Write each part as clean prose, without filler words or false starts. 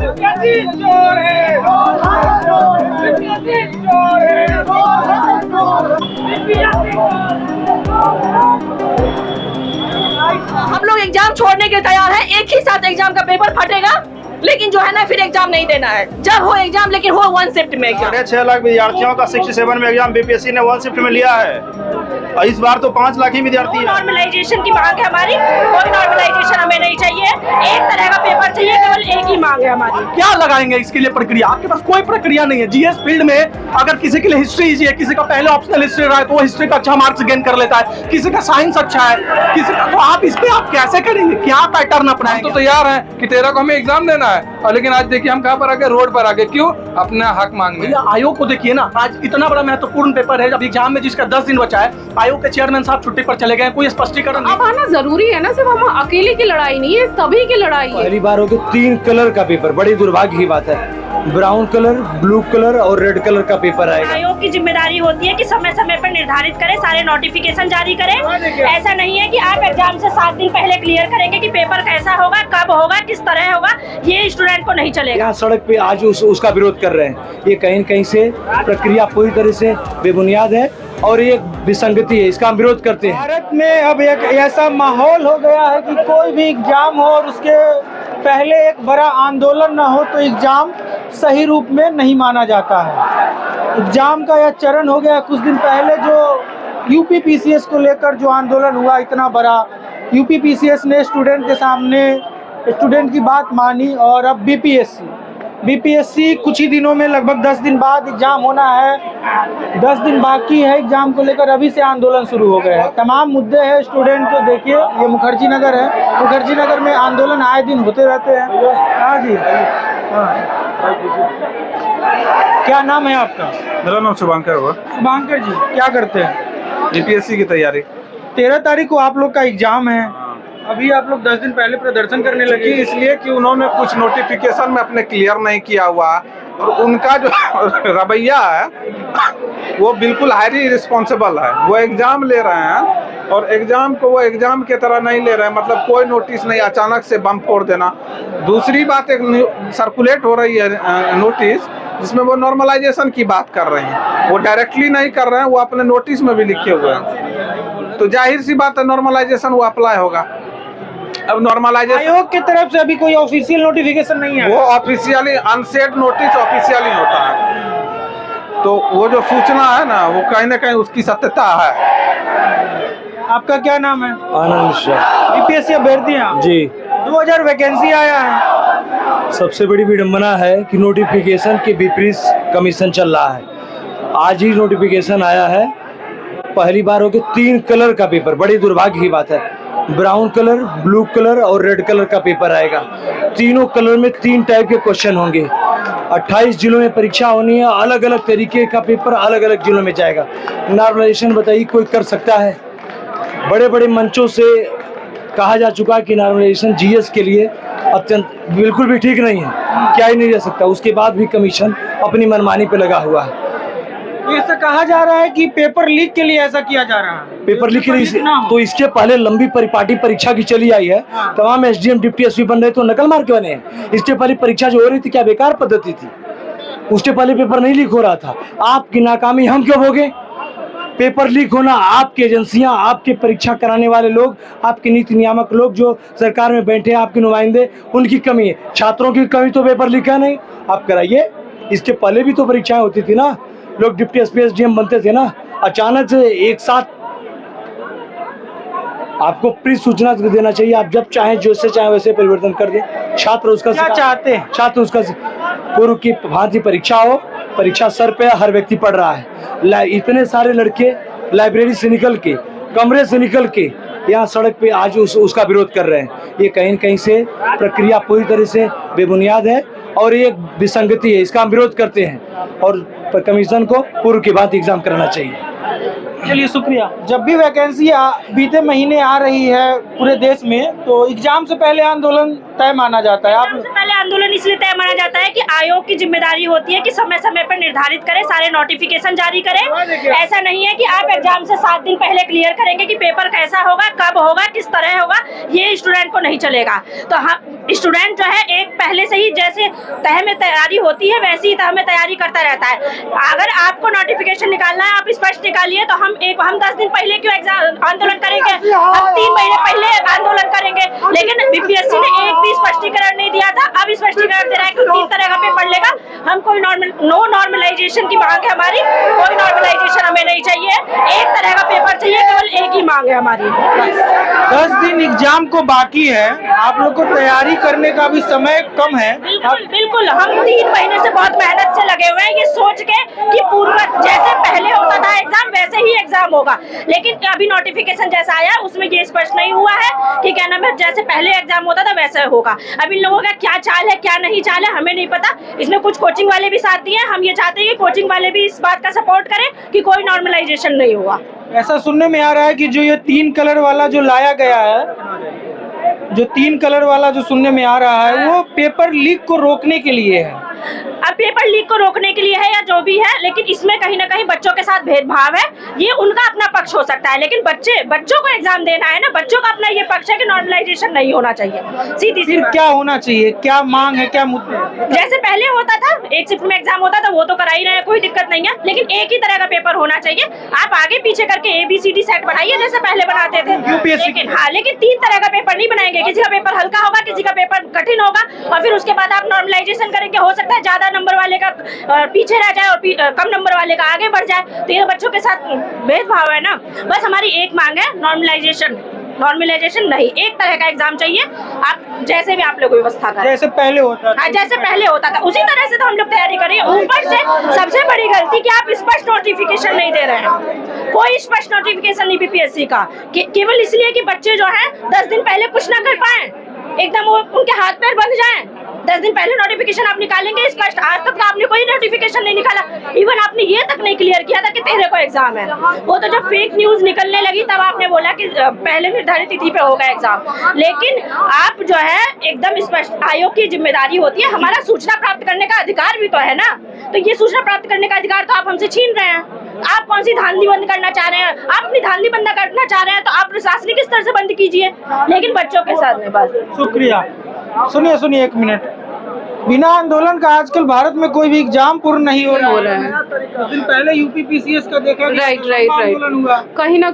हम लोग एग्जाम छोड़ने के तैयार हैं, एक ही साथ एग्जाम का पेपर फटेगा, लेकिन जो है ना फिर एग्जाम नहीं देना है। जब हो एग्जाम, लेकिन हो 1 शिफ्ट में एग्जाम। 6.5 लाख विद्यार्थियों का 67 में एग्जाम बीपीएससी ने 1 शिफ्ट में लिया है, और इस बार तो 5 लाख ही विद्यार्थी है। नॉर्मलाइजेशन की मांग है हमारी, कोई नॉर्मलाइजेशन हमें नहीं चाहिए, एक तरह का पेपर चाहिए, केवल एक ही मांग है हमारी। क्या लगाएंगे इसके लिए प्रक्रिया? आपके पास कोई प्रक्रिया नहीं है। जीएस फील्ड में अगर किसी के लिए हिस्ट्री इजी है, किसी का पहले ऑप्शनल हिस्ट्री रहा है तो वो हिस्ट्री का अच्छा मार्क्स गेन कर लेता है, किसी का साइंस अच्छा है, किसी का, तो आप इस पे आप कैसे करेंगे? क्या पैटर्न अपनाएंगे? तो तैयार हैं कि 13 को हमें एग्जाम देना है, और लेकिन आज देखिए हम कहाँ पर आ गए, रोड पर आ गए। क्यों? अपना हक मांगने। आयोग को देखिए ना, आज इतना बड़ा महत्वपूर्ण पेपर है, जब एग्जाम में जिसका 10 दिन बचा है, आयोग के चेयरमैन साहब छुट्टी पर चले गए, कोई स्पष्टीकरण नहीं। अब आना जरूरी है ना, सिर्फ हम अकेले की लड़ाई नहीं है, सभी की लड़ाई है। पहली बार हो गया 3 कलर का पेपर, बड़ी दुर्भाग्य की बात है। ब्राउन कलर, ब्लू कलर और रेड कलर का पेपर आएगा। आयोग की जिम्मेदारी होती है कि समय समय पर निर्धारित करे, सारे नोटिफिकेशन जारी करे। ऐसा नहीं है कि आप एग्जाम से 7 दिन पहले क्लियर करेंगे कि पेपर कैसा होगा, कब होगा, किस तरह होगा, ये स्टूडेंट को नहीं चलेगा। यहाँ सड़क पे आज उसका विरोध कर रहे हैं। ये कहीं न कहीं से प्रक्रिया पूरी तरह से बेबुनियाद है और ये विसंगति है, इसका हम विरोध करते हैं। भारत में अब एक ऐसा माहौल हो गया है कि कोई भी एग्जाम हो और उसके पहले एक बड़ा आंदोलन ना हो तो एग्जाम सही रूप में नहीं माना जाता है। एग्जाम का यह चरण हो गया। कुछ दिन पहले जो यूपी पीसीएस को लेकर जो आंदोलन हुआ इतना बड़ा, यूपी पीसीएस ने स्टूडेंट के सामने स्टूडेंट की बात मानी, और अब बीपीएससी कुछ ही दिनों में, लगभग 10 दिन बाद एग्जाम होना है, 10 दिन बाकी है एग्जाम को लेकर, अभी से आंदोलन शुरू हो गए हैं। तमाम मुद्दे हैं स्टूडेंट को। देखिए ये मुखर्जी नगर है, मुखर्जी नगर में आंदोलन आए दिन होते रहते हैं। हाँ जी, हाँ। क्या नाम है आपका? मेरा नाम शुभांकर हुआ। शुभांकर जी, क्या करते हैं? बीपीएससी की तैयारी। 13 तारीख को आप लोग का एग्जाम है, अभी आप लोग 10 दिन पहले प्रदर्शन करने लगे, इसलिए कि उन्होंने कुछ नोटिफिकेशन में अपने क्लियर नहीं किया हुआ, और उनका जो रवैया है वो बिल्कुल हाईली रिस्पॉन्सिबल है। वो एग्जाम ले रहे हैं और एग्जाम को वो एग्जाम के तरह नहीं ले रहे हैं, मतलब कोई नोटिस नहीं, अचानक से बम फोड़ देना। दूसरी बात, एक सर्कुलेट हो रही है नोटिस जिसमें वो नॉर्मलाइजेशन की बात कर रहे हैं, वो डायरेक्टली नहीं कर रहे हैं, वो अपने नोटिस में भी लिखे हुए हैं। तो जाहिर सी बात है नॉर्मलाइजेशन वो अप्लाई होगा। अब नॉर्मलाइजेशन आयोग की तरफ से अभी कोई ऑफिशियल नोटिफिकेशन नहीं है, वो ऑफिशियली अनसेट नोटिस ऑफिशियली होता है, तो वो जो सूचना है ना वो कहीं ना कहीं उसकी सत्यता है। आपका क्या नाम है? आनंद मिश्रा। बीपीएससी अभ्यर्थी हैं जी। 2000 वैकेंसी आया है। सबसे बड़ी विडंबना है कि नोटिफिकेशन के विपरीत कमीशन चल रहा है। आज ही नोटिफिकेशन आया है, पहली बार हो गया 3 कलर का पेपर, बड़ी दुर्भाग्य की बात है। ब्राउन कलर, ब्लू कलर और रेड कलर का पेपर आएगा। तीनों कलर में 3 टाइप के क्वेश्चन होंगे। 28 जिलों में परीक्षा होनी है, अलग अलग तरीके का पेपर अलग अलग जिलों में जाएगा। नॉर्मलाइजेशन बताइए कोई कर सकता है? बड़े बड़े मंचों से कहा जा चुका है कि नॉर्मलाइजेशन जीएस के लिए अत्यंत बिल्कुल भी ठीक नहीं है, क्या ही नहीं रह सकता। उसके बाद भी कमीशन अपनी मनमानी पे लगा हुआ है। ऐसा कहा जा रहा है कि पेपर लीक के लिए ऐसा किया जा रहा है। पेपर लीक के लिए तो इसके पहले लंबी परिपाटी परीक्षा की चली आई है। तमाम एसडीएम डिप्टी एसपी बन रहे तो नकल मार के बने हैं। इसके पहले परीक्षा जो हो रही थी क्या बेकार पद्धति थी? उसके पहले पेपर नहीं लीक हो रहा था। आपकी नाकामी हम क्यों भोगे? पेपर लीक होना आपकी एजेंसियां, आपके परीक्षा कराने वाले लोग, आपके नीति नियामक लोग जो सरकार में बैठे हैं, आपके नुमाइंदे, उनकी कमी है। छात्रों की कमी तो पेपर लीक है नहीं, आप कराइए। इसके पहले भी तो परीक्षाएं होती थी ना, लोग डिप्टी एसपी एसडीएम बनते थे ना। अचानक से एक साथ आपको प्री सूचना देना चाहिए। आप जब चाहें जैसे चाहें वैसे परिवर्तन कर दें। छात्र उसका क्या चाहते हैं? छात्र उसका पूर्व की भांति परीक्षा हो, परीक्षा सर पे हर व्यक्ति पढ़ रहा है। इतने सारे लड़के लाइब्रेरी से निकल के, कमरे से निकल के यहाँ सड़क पे आज उसका विरोध कर रहे हैं। ये कहीं न कहीं से प्रक्रिया पूरी तरह से बेबुनियाद है और ये विसंगति है, इसका हम विरोध करते हैं और कमीशन को पूर्व की भांति एग्जाम कराना चाहिए। चलिए शुक्रिया। जब भी वैकेंसी बीते महीने आ रही है पूरे देश में, तो एग्जाम से पहले आंदोलन तय माना जाता है। सबसे पहले आंदोलन इसलिए तय माना जाता है कि आयोग की जिम्मेदारी होती है कि समय समय पर निर्धारित करे, सारे नोटिफिकेशन जारी करे। ऐसा नहीं है कि आप एग्जाम से 7 दिन पहले क्लियर करेंगे कि पेपर कैसा होगा, कब होगा, किस तरह होगा, ये स्टूडेंट को नहीं चलेगा। तो हम स्टूडेंट जो है एक पहले से ही जैसे तह में तैयारी होती है वैसी ही तह में तैयारी करता रहता है। अगर आपको नोटिफिकेशन निकालना है, आप स्पष्ट निकालिए, तो हम 10 दिन पहले क्यों एग्जाम आंदोलन करेंगे? हम 3 महीने पहले आंदोलन करेंगे। लेकिन बीपीएससी ने एक भी स्पष्टीकरण नहीं दिया था, अब स्पष्टीकरण दे रहा है कि 3 तरह का पेपर लेगा। हम कोई नो नॉर्मलाइजेशन की मांग है हमारी, कोई नॉर्मलाइजेशन हमें नहीं चाहिए, एक तरह का पेपर चाहिए, केवल एक ही मांग है हमारी। 10 दिन एग्जाम को बाकी है, आप लोग को तैयारी करने का भी समय कम है। बिल्कुल हम 3 महीने से बहुत मेहनत से लगे हुए हैं, ये सोच के कि पूर्व जैसे पहले होता था एग्जाम वैसे ही एग्जाम होगा। लेकिन अभी नोटिफिकेशन जैसा आया उसमें ये स्पष्ट नहीं हुआ है कि क्या नाम है, जैसे पहले एग्जाम होता था वैसा होगा। अब इन लोगों का क्या चाल है क्या नहीं चाल है हमें नहीं पता। इसमें कुछ कोचिंग वाले भी साथ दिए, हम ये चाहते हैं कि कोचिंग वाले भी इस बात का सपोर्ट करें कि कोई नॉर्मलाइजेशन नहीं हुआ। ऐसा सुनने में आ रहा है कि जो ये 3 कलर वाला जो लाया गया है, जो 3 कलर वाला जो सुनने में आ रहा है, वो पेपर लीक को रोकने के लिए है। अब पेपर लीक को रोकने के लिए है या जो भी है, लेकिन इसमें कहीं ना कहीं बच्चों के साथ भेदभाव है। ये उनका अपना पक्ष हो सकता है, लेकिन बच्चों को एग्जाम देना है ना, बच्चों का अपना ये पक्ष है कि नॉर्मलाइजेशन नहीं होना चाहिए। सीधी फिर क्या होना चाहिए, क्या मांग है, क्या मुद्दे? जैसे पहले होता था, एक शिफ्ट में एग्जाम होता था, वो तो करा ही रहे हैं, कोई दिक्कत नहीं है, लेकिन एक ही तरह का पेपर होना चाहिए। आप आगे पीछे करके ABCD सेट बनाइए जैसे पहले बनाते थे, लेकिन 3 तरह का पेपर नहीं बनाएंगे। किसी का पेपर हल्का होगा, किसी का पेपर कठिन होगा, और फिर उसके बाद आप नॉर्मलाइजेशन करेंगे। हो सकता है ज्यादा नंबर वाले का पीछे रह जाए और कम नंबर वाले का आगे बढ़ जाए, तो ये बच्चों के साथ भेदभाव है ना। बस हमारी एक मांग है, नॉर्मलाइजेशन नहीं, एक तरह का एग्जाम चाहिए। आप जैसे भी आप लोग व्यवस्था करें, जैसे पहले होता था, जैसे पहले होता था उसी तरह से तो हम लोग तैयारी करें। ऊपर से सबसे बड़ी गलती कि आप स्पष्ट नोटिफिकेशन नहीं दे रहे हैं, कोई स्पष्ट नोटिफिकेशन नहीं बीपीएससी का, केवल इसलिए कि बच्चे जो है 10 दिन पहले कुछ ना कर पाए, एकदम वो उनके हाथ पैर बंध जाएं। 10 दिन पहले नोटिफिकेशन आप निकालेंगे स्पष्ट, आज तक आपने कोई नोटिफिकेशन नहीं निकाला। इवन आपने ये तक नहीं क्लियर किया था कि 13 को एग्जाम है। वो तो जब फेक न्यूज निकलने लगी तब आपने बोला कि पहले निर्धारित तिथि पे होगा एग्जाम। लेकिन आप जो है एकदम स्पष्ट, आयोग की जिम्मेदारी होती है, हमारा सूचना प्राप्त करने का अधिकार भी तो है ना। तो ये सूचना प्राप्त करने का अधिकार तो आप हमसे छीन रहे हैं। आप कौन सी धांधली बंद करना चाह रहे हैं? आप अपनी धांधली बंद करना चाह रहे हैं तो आप प्रशासनिक स्तर से बंद कीजिए, लेकिन बच्चों के साथ में बस। शुक्रिया। सुनिए 1 मिनट। बिना आंदोलन का आजकल भारत में कोई भी एग्जाम पूर्ण नहीं हो रहा है। कुछ दिन पहले UPPCS का देखा, राइट। आंदोलन हुआ। कहीं ना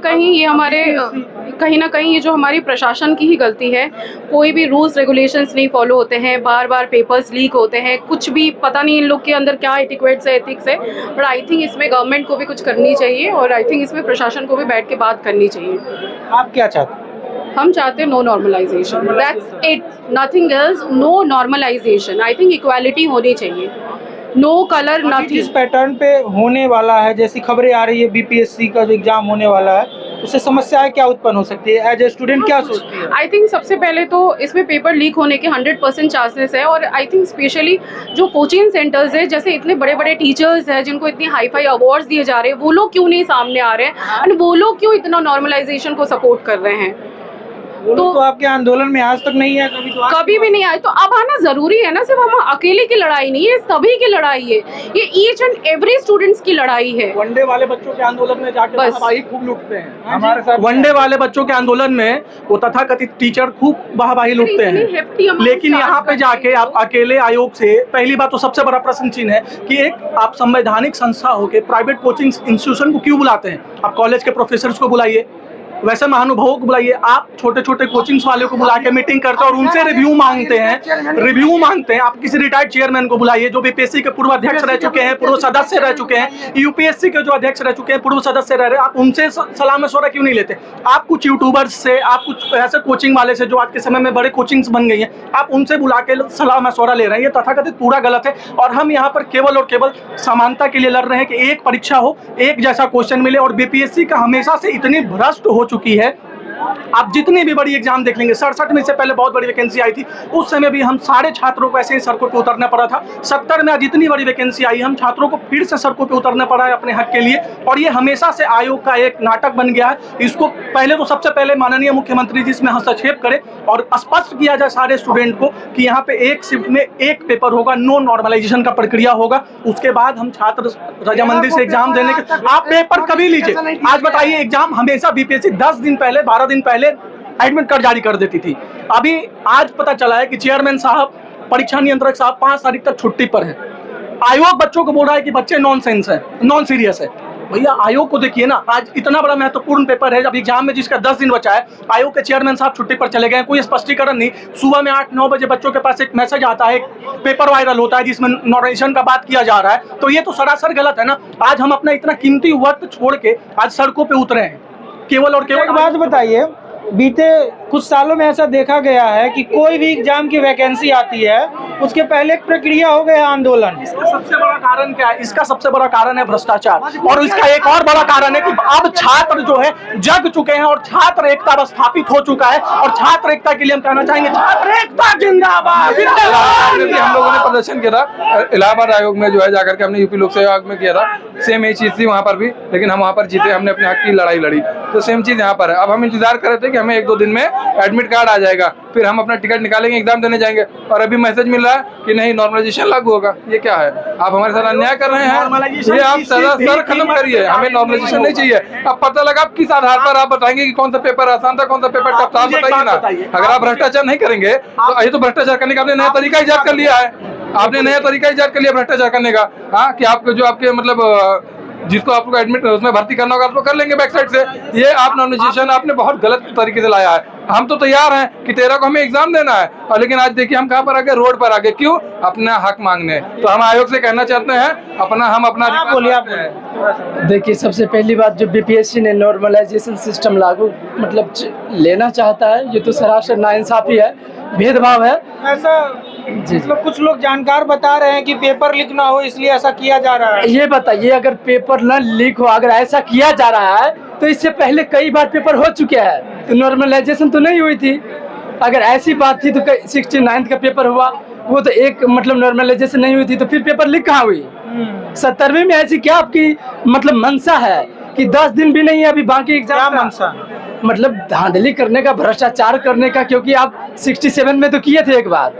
कहीं ये जो हमारी प्रशासन की ही गलती है। कोई भी रूल्स रेगुलेशंस नहीं फॉलो होते हैं, बार बार पेपर्स लीक होते हैं, कुछ भी पता नहीं इन लोग के अंदर क्या एटिक्वेट्स है, एथिक्स है। बट आई थिंक इसमें गवर्नमेंट को भी कुछ करनी चाहिए, और आई थिंक इसमें प्रशासन को भी बैठ के बात करनी चाहिए। आप क्या चाहते हैं? हम चाहते हैं no normalization, that's it, nothing else, no normalization. I think equality होनी चाहिए, नो कलर नथिंग। जिस पैटर्न पे होने वाला है, जैसी खबरें आ रही है बीपीएससी का जो एग्जाम होने वाला है, उससे समस्याएं क्या उत्पन्न हो सकती है? एज ए स्टूडेंट क्या सोचती है? आई थिंक सबसे पहले तो इसमें पेपर लीक होने के 100% चांसेस है। और आई थिंक स्पेशली जो कोचिंग सेंटर्स है, जैसे इतने बड़े बड़े टीचर्स हैं जिनको इतनी हाई फाई अवार्ड्स दिए जा रहे हैं, वो लोग क्यों नहीं सामने आ रहे हैं, एंड वो लोग क्यों इतना नॉर्मलाइजेशन को सपोर्ट कर रहे हैं? तो आपके आंदोलन में आज तक नहीं है, कभी भी नहीं आए। तो अब आना जरूरी है ना, सिर्फ हम अकेले की लड़ाई नहीं है, सभी की लड़ाई है, ये ईच एंड एवरी स्टूडेंट्स की लड़ाई है। वनडे वाले बच्चों के आंदोलन में जाके वाहवाही खूब लूटते हैं हमारे साथ। वनडे वाले बच्चों के आंदोलन में वो तथाकथित टीचर खूब वाहवाही लूटते हैं, लेकिन यहाँ पे जाके आप अकेले आयोग से, पहली बात तो सबसे बड़ा प्रश्न चिन्ह है कि एक आप संवैधानिक संस्था होके प्राइवेट कोचिंग इंस्टीट्यूशन को क्यों बुलाते हैं? आप कॉलेज के प्रोफेसर्स को बुलाइए, वैसे महानुभावों को बुलाइए। आप छोटे छोटे कोचिंग्स वाले को बुला के मीटिंग करते हैं और उनसे रिव्यू मांगते हैं। आप किसी रिटायर्ड चेयरमैन को बुलाइए जो बीपीएससी के पूर्व अध्यक्ष रह चुके हैं, पूर्व सदस्य रह चुके हैं, यूपीएससी के जो अध्यक्ष रह चुके हैं, पूर्व सदस्य रह रहे हैं। आप उनसे सलाह मशवरा क्यों नहीं लेते? आप कुछ यूट्यूबर्स से, आप कुछ ऐसे कोचिंग वाले से जो आज के समय में बड़े कोचिंग्स बन गई हैं, आप उनसे बुला के सलाह मशवरा ले रहे हैं। ये तथाकथित पूरा गलत है। और हम यहाँ पर केवल और केवल समानता के लिए लड़ रहे हैं कि एक परीक्षा हो, एक जैसा क्वेश्चन मिले। और बीपीएससी का हमेशा से इतनी भ्रष्ट हो चुकी है आप जितनी भी बड़ी एग्जाम देख लेंगे, 67 में से पहले बहुत बड़ी वैकेंसी आई थी, उस समय भी हम सारे छात्रों को ऐसे ही सड़कों पे उतरना पड़ा था। 70 में आज इतनी बड़ी वैकेंसी आई, हम छात्रों को फिर से सड़कों पे उतरना पड़ा है अपने हक के लिए, और ये हमेशा से आयोग का एक नाटक बन गया है। इसको पहले तो सबसे पहले माननीय मुख्यमंत्री जी इसमें हस्तक्षेप करें और स्पष्ट किया जाए सारे स्टूडेंट को कि यहाँ पे एक शिफ्ट में एक पेपर होगा, नो नॉर्मलाइजेशन का प्रक्रिया होगा। उसके बाद हम छात्र रजामंदी से एग्जाम देने के, आप पेपर कभी लीजिए। आज बताइए, एग्जाम हमेशा बीपीएससी 10 दिन पहले 12 दिन पहले एडमिट कार्ड जारी कर देती थी। अभी आज पता चला है कि चेयरमैन साहब, परीक्षा नियंत्रक साहब 5 तारीख तक छुट्टी पर है। आयोग बच्चों को बोल रहा है कि बच्चे नॉन सेंस है, नॉन सीरियस है। भैया आयोग को देखिए ना, आज इतना बड़ा महत्वपूर्ण पेपर है, जब एग्जाम में जिसका 10 दिन बचा है, आयोग के चेयरमैन साहब छुट्टी पर चले गए, कोई स्पष्टीकरण नहीं। सुबह में 8-9 बजे बच्चों के पास एक मैसेज आता है, एक पेपर वायरल होता है जिसमें नॉर्मलाइजेशन का बात किया जा रहा है, तो ये तो सरासर गलत है ना। आज हम अपना इतना कीमती वक्त छोड़ के आज सड़कों पर उतरे हैं, केवल और केवल। एक बात बताइए, बीते कुछ सालों में ऐसा देखा गया है कि कोई भी एग्जाम की वैकेंसी आती है, उसके पहले एक प्रक्रिया हो गया आंदोलन। इसका सबसे बड़ा कारण क्या है? इसका सबसे बड़ा कारण है भ्रष्टाचार, और इसका एक और बड़ा कारण है कि अब छात्र जो है जग चुके हैं और छात्र एकता स्थापित हो चुका है। और छात्र एकता के लिए हम कहना चाहेंगे, छात्र एकता जिंदाबाद। हम लोगों ने प्रदर्शन किया था इलाहाबाद आयोग में, जो है जाकर के हमने यूपी लोक सेवा आयोग में किया था। सेम यही चीज थी वहाँ पर भी, लेकिन हम वहाँ पर जीते, हमने अपने हक की लड़ाई लड़ी। तो सेम चीज यहाँ पर है। अब हम इंतजार कर रहे थे कि हमें 1-2 दिन में एडमिट कार्ड आ जाएगा, फिर हम अपना टिकट निकालेंगे, एग्जाम देने जाएंगे, और अभी मैसेज मिल रहा है कि नहीं नॉर्मलाइजेशन लागू होगा। ये क्या है? आप हमारे साथ अन्याय कर रहे हैं। ये आप सर खत्म करिए, हमें नॉर्मलाइजेशन नहीं चाहिए। अब पता लगा आप किस आधार पर आप बताएंगे कि कौन सा पेपर आसान था, कौन सा पेपर टफ था, आप बताइए ना। अगर आप भ्रष्टाचार नहीं करेंगे तो ये तो भ्रष्टाचार करने का आपने नया तरीका इजाद कर लिया है। आपने नया तरीका इजाद कर लिया भ्रष्टाचार करने का। हाँ, कि आपको जो आपके मतलब जिसको आपको एडमिट उसमें भर्ती करना होगा आपको कर लेंगे बैक साइड से। ये आप नॉर्मलाइजेशन आपने बहुत गलत तरीके से लाया है। हम तो तैयार हैं कि 13 को हमें एग्जाम देना है, और लेकिन आज देखिए हम कहाँ पर आ गए, रोड पर आ गए। क्यों? अपना हक मांगने। तो हम आयोग से कहना चाहते हैं, हम अपना देखिए, सबसे पहली बात, जो बीपीएससी ने नॉर्मलाइजेशन सिस्टम लागू मतलब लेना चाहता है, ये तो सरासर नाइंसाफी है, भेदभाव है। ऐसा मतलब कुछ लोग जानकार बता रहे हैं कि पेपर लीक ना हो इसलिए ऐसा किया जा रहा है। ये बताइए, अगर पेपर न लीक हो, अगर ऐसा किया जा रहा है तो इससे पहले कई बार पेपर हो चुके हैं, तो नॉर्मलाइजेशन तो नहीं हुई थी। अगर ऐसी बात थी तो 69th का पेपर हुआ, वो तो एक मतलब नॉर्मलाइजेशन नहीं हुई थी, तो फिर पेपर लीक कहाँ हुई? 70वें में ऐसी क्या आपकी मतलब मंशा है कि 10 दिन भी नहीं है अभी बाकी एग्जाम? मंशा मतलब धांधली करने का, भ्रष्टाचार करने का, क्योंकि आप 67 में तो किए थे एक बार,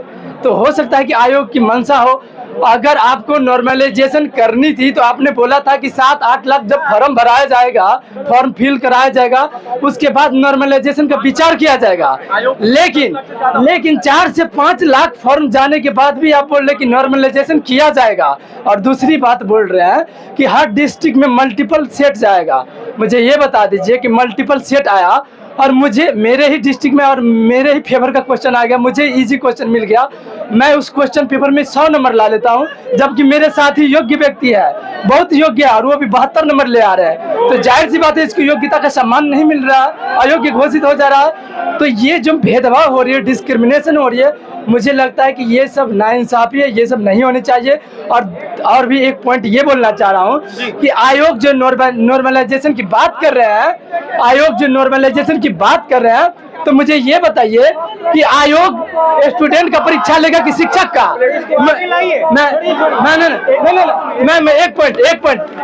तो हो सकता है कि आयोग की मंशा हो। अगर आपको नॉर्मलाइजेशन करनी थी तो आपने बोला था कि 7-8 लाख जब फॉर्म भराया जाएगा, फॉर्म फिल कराया जाएगा, उसके बाद नॉर्मलाइजेशन का विचार किया जाएगा। लेकिन 4 से 5 लाख फॉर्म जाने के बाद भी आप बोल रहे कि नॉर्मलाइजेशन किया जाएगा। और दूसरी बात बोल रहे हैं कि हर डिस्ट्रिक्ट में मल्टीपल सेट जाएगा। मुझे ये बता दीजिए कि मल्टीपल सेट आया और मुझे मेरे ही डिस्ट्रिक्ट में और मेरे ही फेवर का क्वेश्चन आ गया, मुझे इजी क्वेश्चन मिल गया, मैं उस क्वेश्चन पेपर में 100 नंबर ला लेता हूं, जबकि मेरे साथ ही योग्य व्यक्ति है, बहुत योग्य है, और वो भी 72 नंबर ले आ रहे हैं। तो जाहिर सी बात है, इसकी योग्यता का सम्मान नहीं मिल रहा, अयोग्य घोषित हो जा रहा है। तो ये जो भेदभाव हो रही है, डिस्क्रिमिनेशन हो रही है, मुझे लगता है कि ये सब नाइंसाफी है, ये सब नहीं होनी चाहिए। और भी एक पॉइंट ये बोलना चाह रहा हूँ कि आयोग जो नॉर्मलाइजेशन की बात कर रहे हैं, तो मुझे ये बताइए कि आयोग स्टूडेंट का परीक्षा लेगा कि शिक्षक का? मैं एक पॉइंट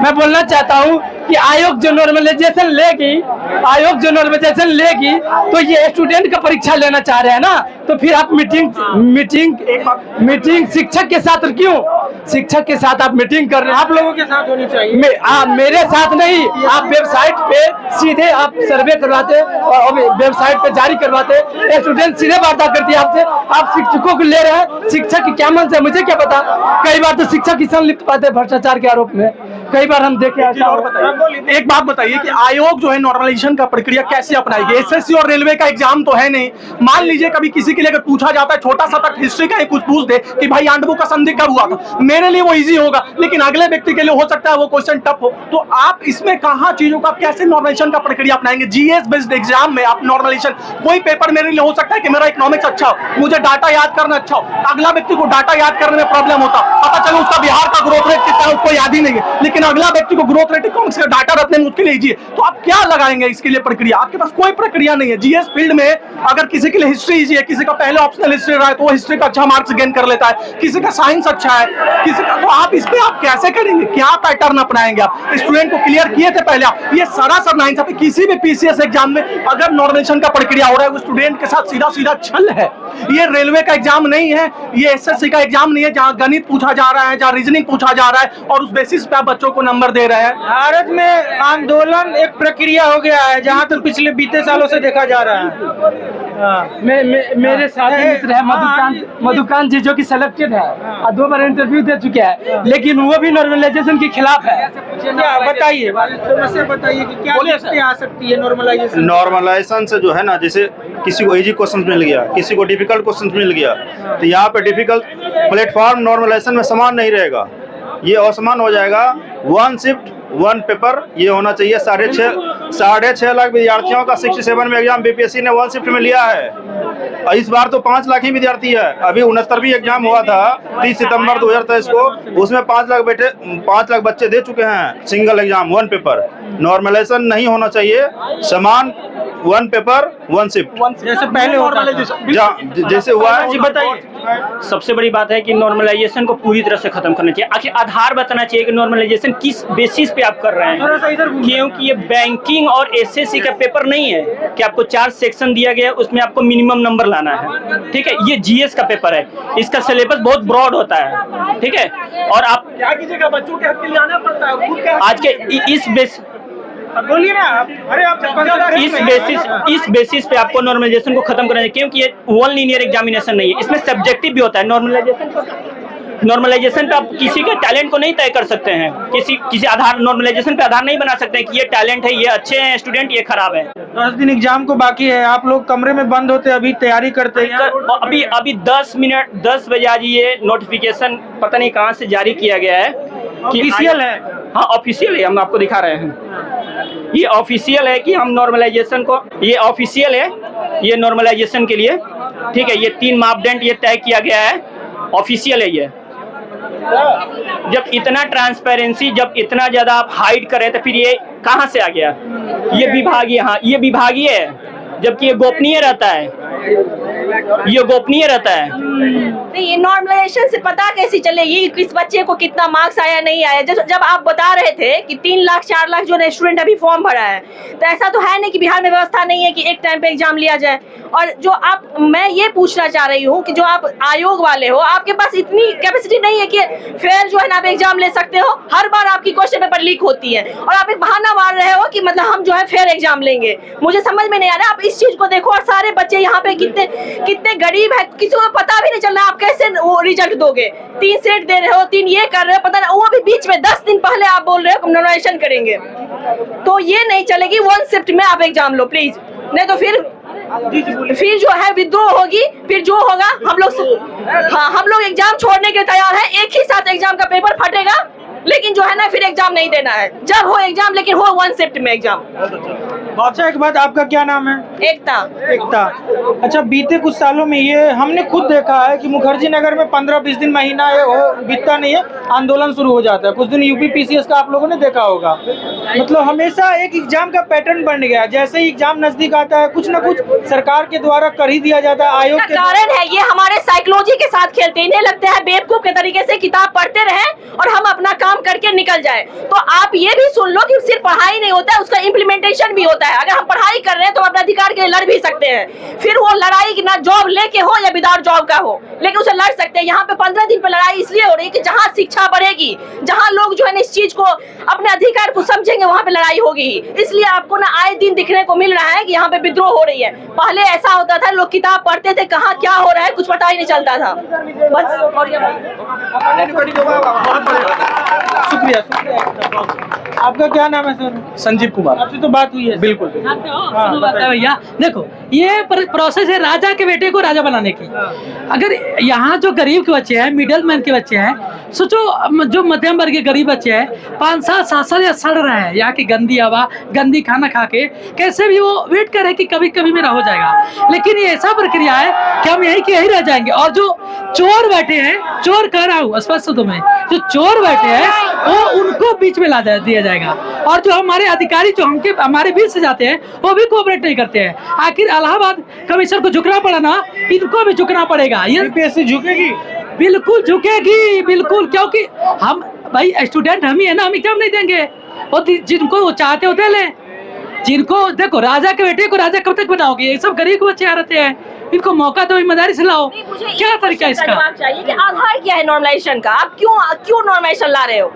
मैं बोलना चाहता हूँ कि आयोग जो नॉर्मलाइजेशन लेगी तो ये स्टूडेंट का परीक्षा लेना चाह रहे हैं ना, तो फिर आप मीटिंग शिक्षक के साथ क्यों? शिक्षक के साथ आप मीटिंग कर रहे हैं, आप लोगों के साथ होनी चाहिए। मेरे साथ नहीं, आप वेबसाइट पे सीधे आप सर्वे करवाते और वेबसाइट पे जारी करवाते, स्टूडेंट सीधे वार्ता करती है आपसे, आप शिक्षकों को ले रहे हैं। शिक्षक की क्या मन से मुझे क्या पता, कई बार तो शिक्षक ही संलिप्त पाते हैं भ्रष्टाचार के आरोप में, कई बार हम देखे। एक बात बताइए कि आयोग जो है नॉर्मलाइजेशन का प्रक्रिया कैसे अपनाएगी? एसएससी और रेलवे का एग्जाम तो है नहीं, मान लीजिए कभी किसी के लिए अगर पूछा जाता है, छोटा सा तक हिस्ट्री का कुछ पूछ दे कि भाई आंडबू का संधि कब हुआ था, मेरे लिए वो इजी होगा, लेकिन अगले व्यक्ति के लिए हो सकता है वो क्वेश्चन टफ हो। तो आप इसमें कहाँ चीजों का कैसे नॉर्मलाइजेशन का प्रक्रिया अपनाएंगे? जीएस बेस्ड एग्जाम में आप नॉर्मलाइजेशन, कोई पेपर मेरे लिए हो सकता है कि मेरा इकोनॉमिक्स अच्छा हो, मुझे डाटा याद करना अच्छा हो, अगला व्यक्ति को डाटा याद करने में प्रॉब्लम होता, पता चले उसका बिहार का ग्रोथ रेट कितना है उसको याद ही नहीं है, लेकिन लेकिन अगला व्यक्ति को ग्रोथ रेट इकोनॉमिक्स का डाटा रखने में मुश्किल लीजिए, तो आप क्या लगाएंगे इसके लिए प्रक्रिया? आपके पास कोई प्रक्रिया नहीं है। जीएस फील्ड में अगर किसी के लिए हिस्ट्री इजी है, किसी का पहले ऑप्शनल हिस्ट्री रहा है तो वो हिस्ट्री का अच्छा मार्क्स गेन कर लेता है, किसी का साइंस अच्छा है, किसी का, तो आप इस पे आप कैसे करेंगे? क्या पैटर्न अपनाएंगे आप? स्टूडेंट को क्लियर किए थे पहले आप, ये सरासर नाइंसाफी। किसी भी पीसीएस एग्जाम में अगर नॉर्मलाइजेशन का प्रक्रिया हो रहा है वो स्टूडेंट के साथ सीधा सीधा छल है। ये रेलवे का एग्जाम नहीं है, ये एसएससी का एग्जाम नहीं है जहां गणित पूछा जा रहा है, जहां रीजनिंग पूछा जा रहा है और उस बेसिस पे आप बच्चों को नंबर दे रहे हैं। भारत में आंदोलन एक प्रक्रिया हो गया है जहां तक पिछले बीते सालों से देखा जा रहा है। मेरे साथ मित्र है मधुकांत जी, जो कि सेलेक्टेड है और 2 बार इंटरव्यू दे चुके हैं, लेकिन वो भी नॉर्मलाइजेशन के खिलाफ है। क्या बताइए, समस्या बताइए कि क्या दिक्कतें आ सकती है नॉर्मलाइजेशन? नॉर्मलाइजेशन से जो है ना, जैसे किसी को इजी क्वेश्चन मिल गया, किसी को डिफिकल्ट क्वेश्चन मिल गया, तो यहाँ पे डिफिकल्ट प्लेटफॉर्म नॉर्मलाइजेशन में समान नहीं रहेगा, ये असमान हो जाएगा। 1 शिफ्ट 1 पेपर ये होना चाहिए। 6.5 लाख विद्यार्थियों का 67 में एग्जाम बीपीएससी ने 1 शिफ्ट में लिया है। और इस बार तो 5 लाख ही विद्यार्थी है। अभी 69वीं एग्जाम हुआ था 30 सितंबर 2023 को, उसमें 5 लाख बच्चे दे चुके हैं सिंगल एग्जाम 1 पेपर। नॉर्मलाइजेशन नहीं होना चाहिए, समान 1 पेपर 1 शिफ्ट जैसे पहले होता था। जैसे हुआ है। जी बताइए। सबसे बड़ी बात है कि नॉर्मलाइजेशन को पूरी तरह से खत्म करना चाहिए। आखिर आधार बताना चाहिए कि नॉर्मलाइजेशन किस बेसिस पे आप कर रहे हैं, क्योंकि ये बैंकिंग और एसएससी का पेपर नहीं है कि आपको 4 सेक्शन दिया गया है, उसमें आपको मिनिमम नंबर लाना है। ठीक है, ये जीएस का पेपर है, इसका सिलेबस बहुत ब्रॉड होता है। ठीक है, और आप क्या कीजिएगा, बच्चों के हक के लिए आना पड़ता है। आज के इस बेस बोलिए ना आप। अरे आप इस बेसिस पे आपको नॉर्मलाइजेशन को खत्म करना है, क्योंकि ये 1 लीनियर एग्जामिनेशन नहीं है, इसमें सब्जेक्टिव भी होता है। नॉर्मलाइजेशन पे आप किसी के टैलेंट को नहीं तय कर सकते हैं, किसी आधार नॉर्मलाइजेशन पे आधार नहीं बना सकते हैं कि ये टैलेंट है, ये अच्छे हैं स्टूडेंट, ये खराब है। 10 दिन एग्जाम को बाकी है, आप लोग कमरे में बंद होते अभी तैयारी करते हैं। अभी 10 बजे आज ये नोटिफिकेशन पता नहीं कहाँ से जारी किया गया है कि ऑफिशियल है। हाँ ऑफिशियल है, हम आपको दिखा रहे हैं। ये ऑफिशियल है कि हम नॉर्मलाइजेशन को, ये ऑफिशियल है ये नॉर्मलाइजेशन के लिए। ठीक है, ये 3 मापदंड ये तय किया गया है, ऑफिशियल है ये। जब इतना ट्रांसपेरेंसी, जब इतना ज्यादा आप हाइड करें तो फिर ये कहाँ से आ गया? ये विभागीय, हाँ ये विभागीय है, जबकि ये गोपनीय रहता है, ये गोपनीय रहता है। नहीं, नॉर्मलाइजेशन से पता कैसी चलेगी किस बच्चे को कितना मार्क्स आया नहीं आया? जब आप बता रहे थे कि 3 लाख 4 लाख जो स्टूडेंट अभी फॉर्म भरा है, तो ऐसा तो है नहीं कि बिहार में व्यवस्था नहीं है कि एक टाइम पे एग्जाम लिया जाए। और जो आप, मैं ये पूछना चाह रही हूँ कि जो आप आयोग वाले हो, आपके पास इतनी कैपेसिटी नहीं है कि फेयर जो है ना आप एग्जाम ले सकते हो। हर बार आपकी क्वेश्चन पेपर लीक होती है और आप एक बहाना मार रहे हो कि मतलब हम जो है फेयर एग्जाम लेंगे। मुझे समझ में नहीं आ रहा, आप इस चीज को देखो। और सारे बच्चे यहाँ पे कितने गरीब है, किसी को पता भी नहीं चल रहा आप कैसे वो रिजल्ट दोगे। 3 सेट दे रहे हो, 3 ये कर रहे हो, पता नहीं वो भी बीच में 10 दिन पहले आप बोल रहे हो नॉर्मलाइजेशन करेंगे, तो ये नहीं चलेगी। 1 शिफ्ट में आप एग्जाम लो प्लीज, नहीं तो फिर जो है विद्रोह होगी। फिर जो होगा हम लोग एग्जाम छोड़ने के तैयार हैं। एक ही साथ एग्जाम का पेपर फटेगा, लेकिन जो है ना फिर एग्जाम नहीं देना है। जब हो एग्जाम, लेकिन हो 1 शिफ्ट में एग्जाम। अच्छा एक बात, आपका क्या नाम है? एकता। अच्छा, बीते कुछ सालों में ये हमने खुद देखा है कि मुखर्जी नगर में 15-20 दिन, महीना बीतता नहीं है, आंदोलन शुरू हो जाता है। कुछ दिन यूपी पीसीएस का आप लोगों ने देखा होगा। मतलब हमेशा एक एग्जाम का पैटर्न बन गया, जैसे ही एग्जाम नजदीक आता है कुछ न कुछ सरकार के द्वारा कर ही दिया जाता है। आयोग के कारण है ये, हमारे साइकोलॉजी के साथ खेलते हैं। इन्हें लगता है बेवकूफ के तरीके से किताब पढ़ते रहे और हम अपना काम करके निकल जाए। तो आप ये भी सुन लो कि सिर्फ पढ़ाई नहीं होता है, उसका इम्प्लीमेंटेशन भी होता है। अगर हम पढ़ाई कर रहे हैं तो अपने अधिकार के लिए लड़ भी सकते हैं। फिर वो लड़ाई ना जॉब लेके हो या विदाउट जॉब का हो, लेकिन उसे लड़ सकते हैं। यहाँ पे 15 दिन पे लड़ाई इसलिए हो रही है कि जहाँ शिक्षा बढ़ेगी, जहाँ लोग जो है इस चीज को, अपने अधिकार को समझेंगे, वहाँ पे लड़ाई होगी। इसलिए आपको ना आए दिन दिखने को मिल रहा है कि यहाँ पे विद्रोह हो रही है। पहले ऐसा होता था, लोग किताब पढ़ते थे, कहाँ क्या हो रहा है कुछ पता ही नहीं चलता था। बस और शुक्रिया। आपका क्या नाम है सर? संजीव कुमार। आपसे तो बात हुई है। बिल्कुल। सुनो बात है भैया, देखो ये प्रोसेस है राजा के बेटे को राजा बनाने की। अगर यहाँ जो गरीब के बच्चे हैं, मिडिल मैन के बच्चे हैं, सोचो जो मध्यम वर्ग के गरीब बच्चे हैं 5-7 या सड़ रहे हैं यहाँ की गंदी हवा, गंदी खाना खा के, कैसे भी वो वेट करे कि कभी कभी मेरा हो जाएगा। लेकिन ये ऐसा प्रक्रिया है कि हम यहीं के यहीं रह जाएंगे। और जो चोर बैठे हैं, चोर कह रहा हूँ स्पष्ट शब्दों में, जो चोर बैठे हैं वो उनको बीच में ला दिया जाएगा। और जो हमारे अधिकारी जो हमारे बीच से जाते हैं वो भी कोऑपरेट नहीं करते हैं। आखिर इलाहाबाद कमिश्नर को झुकना पड़ा ना, इनको भी झुकना पड़ेगा। ये यूपीएससी झुकेगी? बिल्कुल झुकेगी, बिल्कुल, क्योंकि हम भाई स्टूडेंट हम ही है ना, हम एग्जाम नहीं देंगे। और जिनको वो चाहते होते ले, जिनको देखो राजा के बेटे को राजा कब तक बनाओगे? ये सब गरीब के बच्चे आ रहते हैं, इनको मौका दो, ईमानदारी से लाओ। क्या तरीका इसका? जवाब चाहिए कि आधार क्या है नॉर्मलाइजेशन का? आप क्यों नॉर्मलाइजेशन ला रहे हो?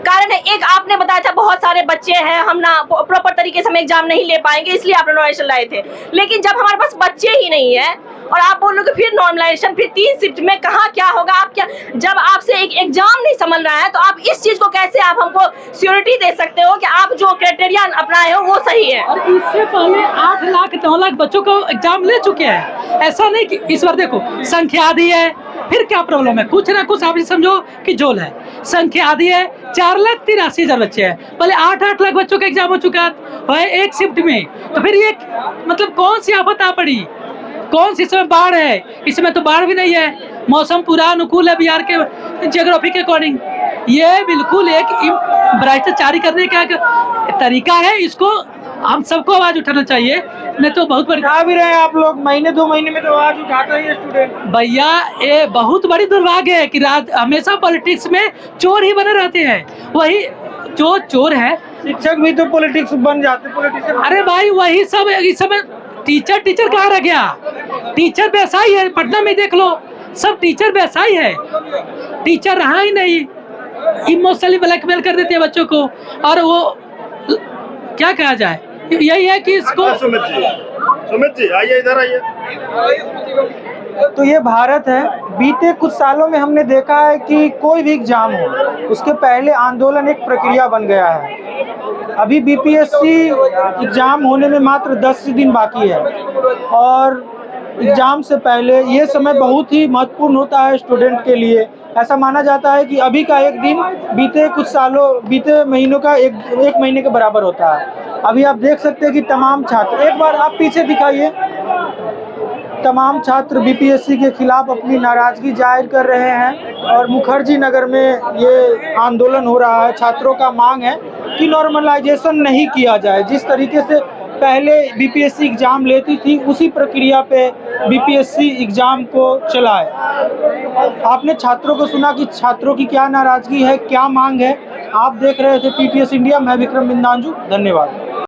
कारण है एक, आपने बताया था बहुत सारे बच्चे हैं, हम ना प्रॉपर तरीके से हम एग्जाम नहीं ले पाएंगे इसलिए आप नॉर्मलाइजेशन लाए थे। लेकिन जब हमारे पास बच्चे ही नहीं है और आप बोलोगे फिर नॉर्मलाइजेशन, फिर 3 शिफ्ट में कहाँ क्या होगा? आप क्या, जब आपसे एक एग्जाम नहीं समझ रहा है तो आप इस चीज को कैसे आप हमको श्योरिटी दे सकते हो कि आप जो क्राइटेरिया अपनाए हो वो सही है? और इससे पहले 8 लाख 9 लाख बच्चों को एग्जाम ले चुके हैं। ऐसा नहीं कि इस बार देखो संख्या आधी है, फिर क्या प्रॉब्लम है? कुछ ना कुछ आप समझो कि जोल है। संख्या आधी है, 4,83,000 बच्चे हैं, पहले 8-8 लाख बच्चों का एग्जाम हो चुका है एक शिफ्ट में। तो फिर ये मतलब कौन सी आफत आ पड़ी? कौन सी समय बाढ़ है? इसमें तो बाढ़ भी नहीं है, मौसम पूरा अनुकूल है बिहार के ज्योग्राफी के अकॉर्डिंग। ये बिल्कुल एक भ्रष्टाचारी करने का तरीका है, इसको हम सबको आवाज उठाना चाहिए। नहीं तो बहुत बड़ी उठा भी रहे हैं आप लोग, महीने 2 महीने में तो आवाज उठाता ही है स्टूडेंट। भैया ये बहुत बड़ी दुर्भाग्य है कि हमेशा पॉलिटिक्स में चोर ही बने रहते हैं। वही जो चोर है, शिक्षक भी तो पॉलिटिक्स बन जाते, पॉलिटिशियन। अरे भाई वही सब इस समय टीचर कहाँ रह गया? टीचर वैसा ही है, पटना में देख लो, सब टीचर वैसा ही है, टीचर रहा ही नहीं। इमोशनली ब्लैकमेल कर देते हैं बच्चों को। और वो क्या कहा जाए, यही है कि इसको सुमित जी आइए, इधर आइए। तो ये भारत है। बीते कुछ सालों में हमने देखा है कि कोई भी एग्जाम हो उसके पहले आंदोलन एक प्रक्रिया बन गया है। अभी बीपीएससी एग्जाम होने में मात्र 10 दिन बाकी है और एग्जाम से पहले ये समय बहुत ही महत्वपूर्ण होता है स्टूडेंट के लिए। ऐसा माना जाता है कि अभी का एक दिन बीते महीनों का एक महीने के बराबर होता है। अभी आप देख सकते हैं कि तमाम छात्र, एक बार आप पीछे दिखाइए, तमाम छात्र बीपीएससी के खिलाफ अपनी नाराजगी जाहिर कर रहे हैं और मुखर्जी नगर में ये आंदोलन हो रहा है। छात्रों का मांग है कि नॉर्मलाइजेशन नहीं किया जाए। जिस तरीके से पहले बीपीएससी एग्जाम लेती थी उसी प्रक्रिया पे बीपीएससी एग्जाम को चलाए। आपने छात्रों को सुना कि छात्रों की क्या नाराजगी है, क्या मांग है। आप देख रहे थे पीटीएस इंडिया, मैं विक्रम बिंदांजू, धन्यवाद।